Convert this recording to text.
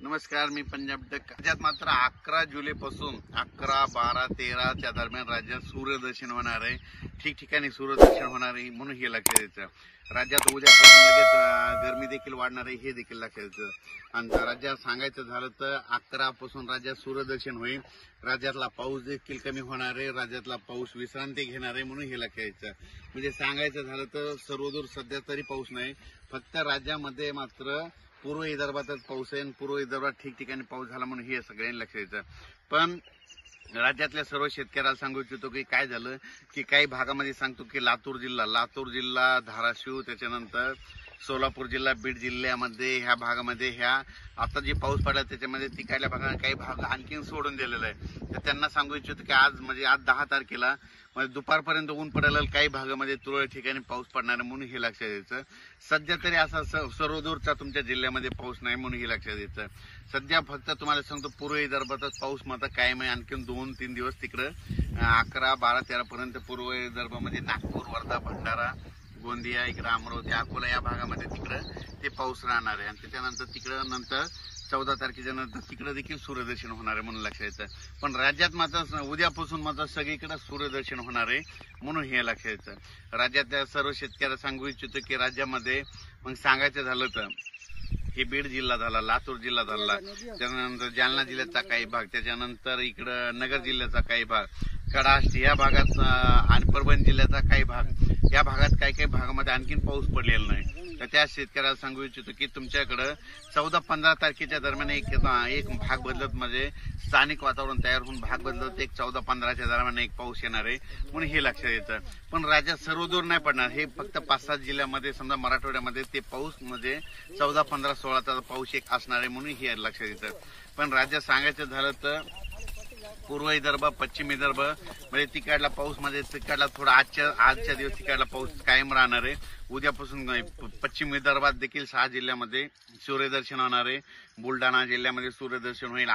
नमस्कार, मी पंजाब डक. राज्यात मात्र 11 जुलैपासून 11, 12, 13 त्या दरम्यान राज्यात सूर्यदर्शन होणार आहे. ठिकठिकाणी सूर्यदर्शन होणार आहे म्हणून हे लक्षात द्यायचं. राज्यात उद्यापासून लगेच गरमी देखील वाढणार आहे हे देखील लक्षात द्यायचं. आणि राज्यात सांगायचं झालं तर 11 पासून राज्यात सूर्यदर्शन होईल. राज्यातला पाऊस देखील कमी होणार आहे. राज्यातला पाऊस विश्रांती घेणार आहे म्हणून हे लक्षात द्यायचं. म्हणजे सांगायचं झालं तर सर्वदूर सध्या तरी पाऊस नाही, फक्त राज्यामध्ये मात्र पूर्व विदर्भातच पाऊस आहे आणि पूर्व विदर्भात ठिकठिकाणी पाऊस झाला म्हणून हे सगळ्यांनी लक्षात द्यायचं. पण राज्यातल्या सर्व शेतकऱ्याला सांगू इच्छितो की काय झालं की काही भागामध्ये सांगतो की लातूर जिल्हा, धाराशिव, त्याच्यानंतर सोलापूर जिल्हा, बीड जिल्ह्यामध्ये ह्या भागामध्ये ह्या आता जे पाऊस पडला त्याच्यामध्ये तिकडल्या भागात काही भाग आणखीन सोडून दिलेला आहे. तर त्यांना सांगू इच्छितो की आज 10 तारखेला म्हणजे दुपारपर्यंत ऊन पडेल, काही भागामध्ये तुरळक ठिकाणी पाऊस पडणार आहे म्हणून हे लक्षात द्यायचं. सध्या तरी असा सर्वदूरचा तुमच्या जिल्ह्यामध्ये पाऊस नाही म्हणून हे लक्षात द्यायचं. सध्या फक्त तुम्हाला सांगतो पूर्व विदर्भातच पाऊस मात्र कायम आहे. आणखीन 2-3 दिवस तिकडं 11, 12, 13 पर्यंत पूर्व विदर्भामध्ये नागपूर, वर्धा, भंडारा, गोंदिया, इकडं अमरावती, अकोला या भागामध्ये तिकडं ते पाऊस राहणार आहे. आणि त्याच्यानंतर तिकडं नंतर 14 तारखेच्या नंतर तिकडे देखील सूर्यदर्शन होणार आहे म्हणून लक्षात येतं. पण राज्यात मात्र उद्यापासून मात्र सगळीकडे सूर्यदर्शन होणार आहे म्हणून हे लक्षात येतं. राज्यातल्या सर्व शेतकऱ्याला सांगू इच्छितो की राज्यामध्ये मग सांगायचं झालं तर हे बीड जिल्हा झाला, लातूर जिल्हा झाला, त्यानंतर जालना जिल्ह्याचा काही भाग, त्याच्यानंतर इकडं नगर जिल्ह्याचा काही भाग, कडाष्ट या भागात आणि परभणी जिल्ह्याचा काही भाग, या भागात काही भागामध्ये आणखीन पाऊस पडलेला नाही. तर त्या शेतकऱ्याला सांगू इच्छितो की तुमच्याकडं 14-15 तारखेच्या दरम्यान एक भाग बदलत म्हणजे स्थानिक वातावरण तयार होऊन भाग बदलत 14-15च्या दरम्यान एक पाऊस येणार आहे म्हणून हे लक्षात येतं. पण राज्यात सर्वदूर नाही पडणार, हे फक्त 5-7 जिल्ह्यामध्ये समजा मराठवाड्यामध्ये ते पाऊस म्हणजे 14, 15, 16चा पाऊस एक असणार आहे म्हणून हे लक्षात येतं. पण राज्यात सांगायचं झालं तर पूर्व विदर्भ, पश्चिम विदर्भ म्हणजे तिकडला पाऊस म्हणजे तिकडला थोडा आजच्या दिवस तिकडला पाऊस कायम राहणार आहे. उद्यापासून पश्चिम विदर्भात देखील 6 जिल्ह्यामध्ये सूर्यदर्शन होणार आहे. बुलढाणा जिल्ह्यामध्ये सूर्यदर्शन होईल.